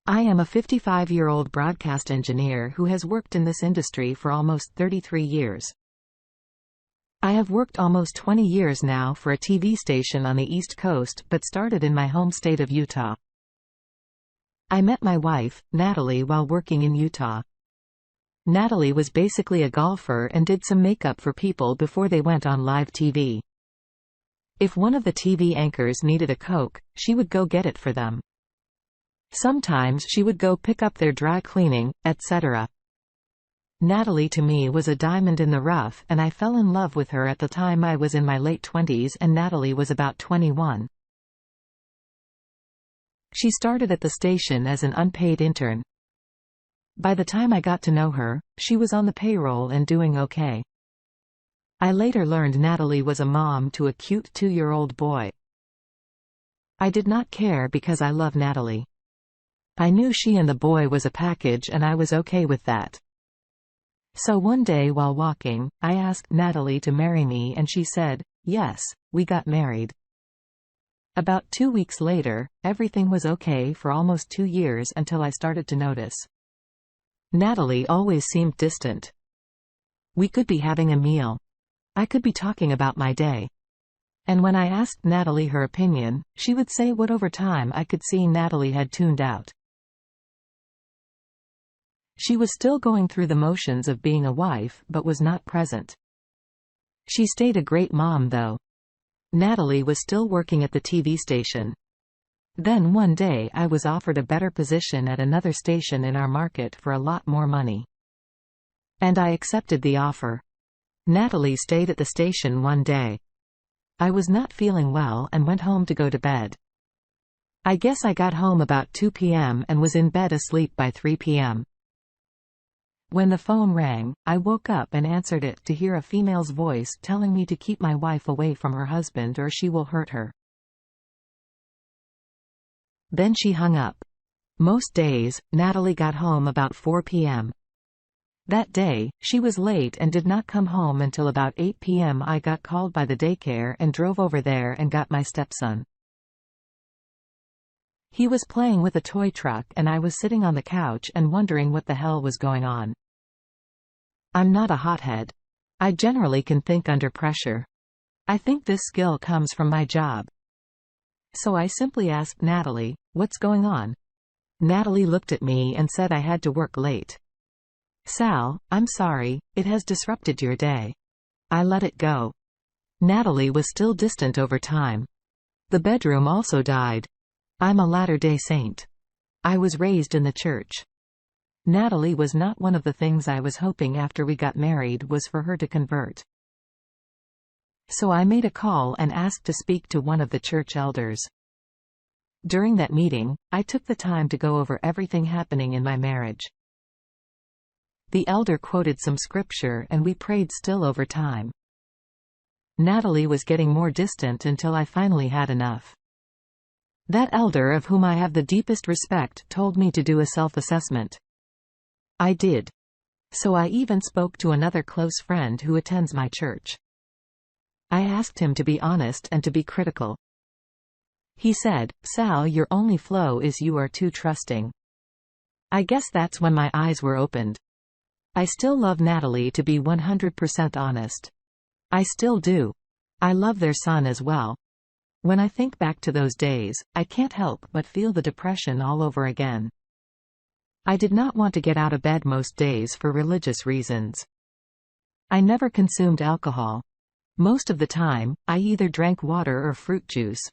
I am a 55-year-old broadcast engineer who has worked in this industry for almost 33 years. I have worked almost 20 years now for a TV station on the East Coast but started in my home state of Utah. I met my wife, Natalie, while working in Utah. Natalie was basically a golfer and did some makeup for people before they went on live TV. If one of the TV anchors needed a Coke, she would go get it for them. Sometimes she would go pick up their dry cleaning, etc. Natalie to me was a diamond in the rough, and I fell in love with her at the time. I was in my late 20s and Natalie was about 21. She started at the station as an unpaid intern. By the time I got to know her, she was on the payroll and doing okay. I later learned Natalie was a mom to a cute 2-year-old boy. I did not care because I love Natalie. I knew she and the boy was a package and I was okay with that. So one day while walking, I asked Natalie to marry me and she said, yes. We got married. About 2 weeks later, everything was okay for almost 2 years until I started to notice. Natalie always seemed distant. We could be having a meal. I could be talking about my day. And when I asked Natalie her opinion, she would say what. Over time I could see Natalie had tuned out. She was still going through the motions of being a wife but was not present. She stayed a great mom though. Natalie was still working at the TV station. Then one day I was offered a better position at another station in our market for a lot more money. And I accepted the offer. Natalie stayed at the station one day. I was not feeling well and went home to go to bed. I guess I got home about 2 p.m. and was in bed asleep by 3 p.m. When the phone rang, I woke up and answered it to hear a female's voice telling me to keep my wife away from her husband or she will hurt her. Then she hung up. Most days, Natalie got home about 4 p.m. That day, she was late and did not come home until about 8 p.m. I got called by the daycare and drove over there and got my stepson. He was playing with a toy truck and I was sitting on the couch and wondering what the hell was going on. I'm not a hothead. I generally can think under pressure. I think this skill comes from my job. So I simply asked Natalie, what's going on? Natalie looked at me and said I had to work late. Sal, I'm sorry, it has disrupted your day. I let it go. Natalie was still distant over time. The bedroom also died. I'm a Latter-day Saint. I was raised in the church. Natalie was not one of the things I was hoping after we got married was for her to convert. So I made a call and asked to speak to one of the church elders. During that meeting, I took the time to go over everything happening in my marriage. The elder quoted some scripture and we prayed still over time. Natalie was getting more distant until I finally had enough. That elder, of whom I have the deepest respect, told me to do a self-assessment. I did. So I even spoke to another close friend who attends my church. I asked him to be honest and to be critical. He said, Sal, your only flaw is you are too trusting. I guess that's when my eyes were opened. I still love Natalie, to be 100% honest. I still do. I love their son as well. When I think back to those days, I can't help but feel the depression all over again. I did not want to get out of bed most days for religious reasons. I never consumed alcohol. Most of the time, I either drank water or fruit juice.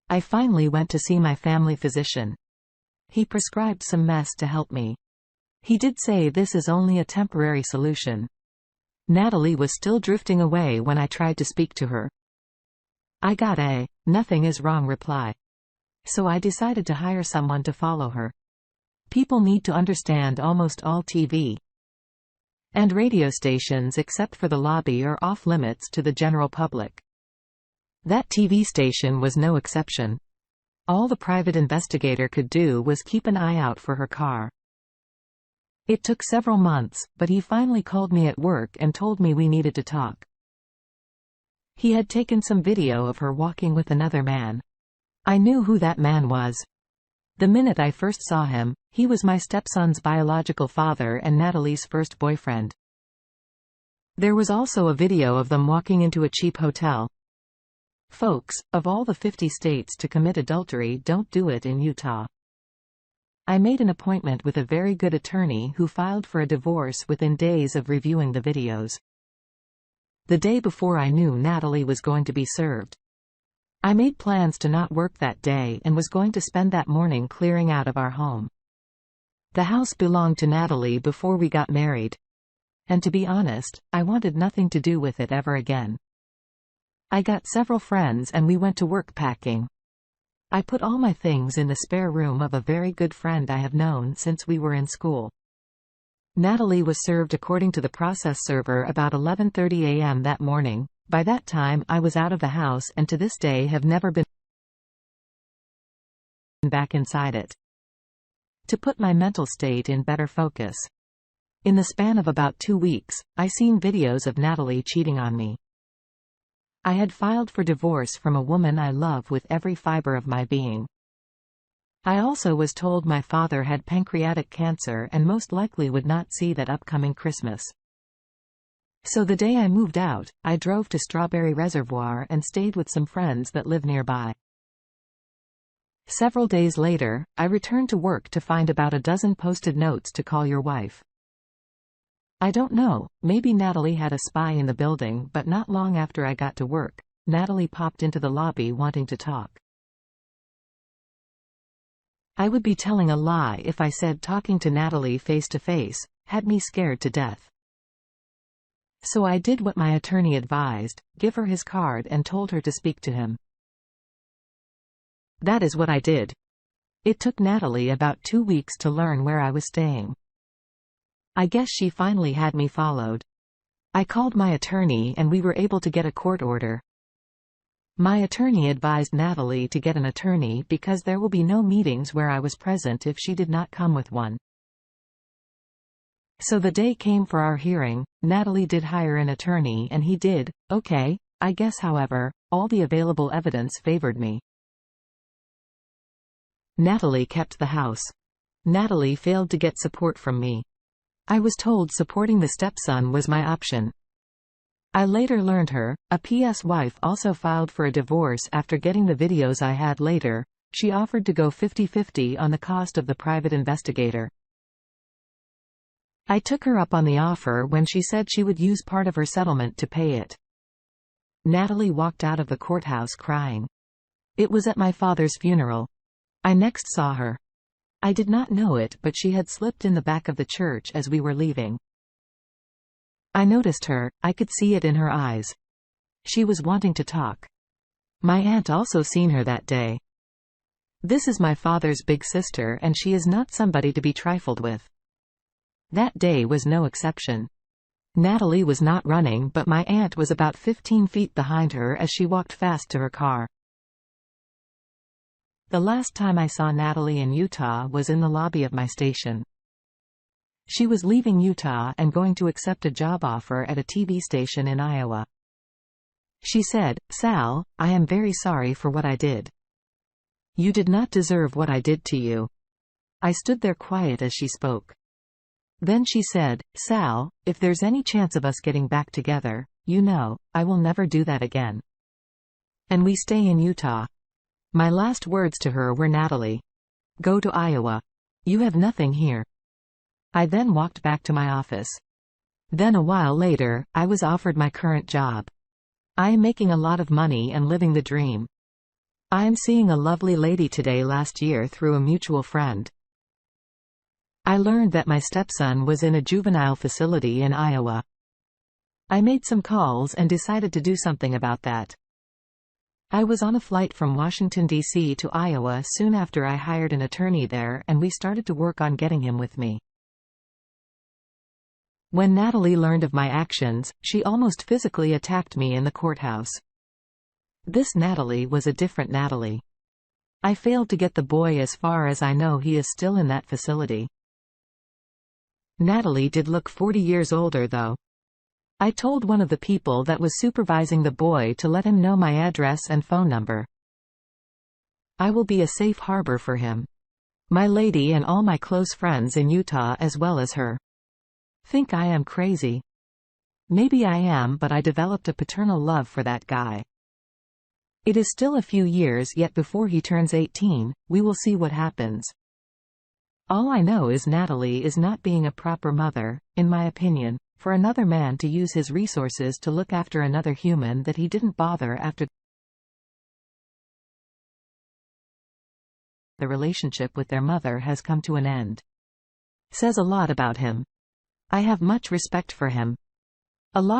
I finally went to see my family physician. He prescribed some meds to help me. He did say this is only a temporary solution. Natalie was still drifting away when I tried to speak to her. I got a "nothing is wrong" reply. So I decided to hire someone to follow her. People need to understand almost all TV and radio stations except for the lobby are off limits to the general public. That TV station was no exception. All the private investigator could do was keep an eye out for her car. It took several months, but he finally called me at work and told me we needed to talk. He had taken some video of her walking with another man. I knew who that man was. The minute I first saw him, he was my stepson's biological father and Natalie's first boyfriend. There was also a video of them walking into a cheap hotel. Folks, of all the 50 states to commit adultery, don't do it in Utah. I made an appointment with a very good attorney who filed for a divorce within days of reviewing the videos. The day before I knew Natalie was going to be served. I made plans to not work that day and was going to spend that morning clearing out of our home. The house belonged to Natalie before we got married. And to be honest, I wanted nothing to do with it ever again. I got several friends and we went to work packing. I put all my things in the spare room of a very good friend I have known since we were in school. Natalie was served according to the process server about 11:30 a.m. that morning. By that time I was out of the house and to this day have never been back inside it. To put my mental state in better focus. In the span of about 2 weeks, I seen videos of Natalie cheating on me. I had filed for divorce from a woman I love with every fiber of my being. I also was told my father had pancreatic cancer and most likely would not see that upcoming Christmas. So the day I moved out, I drove to Strawberry Reservoir and stayed with some friends that live nearby. Several days later, I returned to work to find about a dozen posted notes to call your wife. I don't know, maybe Natalie had a spy in the building, but not long after I got to work, Natalie popped into the lobby wanting to talk. I would be telling a lie if I said talking to Natalie face to face had me scared to death. So I did what my attorney advised, give her his card and told her to speak to him. That is what I did. It took Natalie about 2 weeks to learn where I was staying. I guess she finally had me followed. I called my attorney and we were able to get a court order. My attorney advised Natalie to get an attorney because there will be no meetings where I was present if she did not come with one. So the day came for our hearing. Natalie did hire an attorney and he did okay, I guess. However, all the available evidence favored me. Natalie kept the house. Natalie failed to get support from me. I was told supporting the stepson was my option. I later learned a PS wife also filed for a divorce after getting the videos I had later. She offered to go 50-50 on the cost of the private investigator. I took her up on the offer when she said she would use part of her settlement to pay it. Natalie walked out of the courthouse crying. It was at my father's funeral. I next saw her. I did not know it, but she had slipped in the back of the church as we were leaving. I noticed her, I could see it in her eyes. She was wanting to talk. My aunt also seen her that day. This is my father's big sister and she is not somebody to be trifled with. That day was no exception. Natalie was not running, but my aunt was about 15 feet behind her as she walked fast to her car. The last time I saw Natalie in Utah was in the lobby of my station. She was leaving Utah and going to accept a job offer at a TV station in Iowa. She said, "Sal, I am very sorry for what I did. You did not deserve what I did to you." I stood there quiet as she spoke. Then she said, "Sal, if there's any chance of us getting back together, you know, I will never do that again. And we stay in Utah." My last words to her were, "Natalie, go to Iowa. You have nothing here." I then walked back to my office. Then a while later, I was offered my current job. I am making a lot of money and living the dream. I am seeing a lovely lady today last year through a mutual friend. I learned that my stepson was in a juvenile facility in Iowa. I made some calls and decided to do something about that. I was on a flight from Washington, D.C. to Iowa soon after I hired an attorney there and we started to work on getting him with me. When Natalie learned of my actions, she almost physically attacked me in the courthouse. This Natalie was a different Natalie. I failed to get the boy. As far as I know, he is still in that facility. Natalie did look 40 years older though. I told one of the people that was supervising the boy to let him know my address and phone number. I will be a safe harbor for him. My lady and all my close friends in Utah as well as her. Think I am crazy. Maybe I am, but I developed a paternal love for that guy. It is still a few years yet before he turns 18, we will see what happens. All I know is Natalie is not being a proper mother, in my opinion, for another man to use his resources to look after another human that he didn't bother after the relationship with their mother has come to an end. Says a lot about him. I have much respect for him. A lot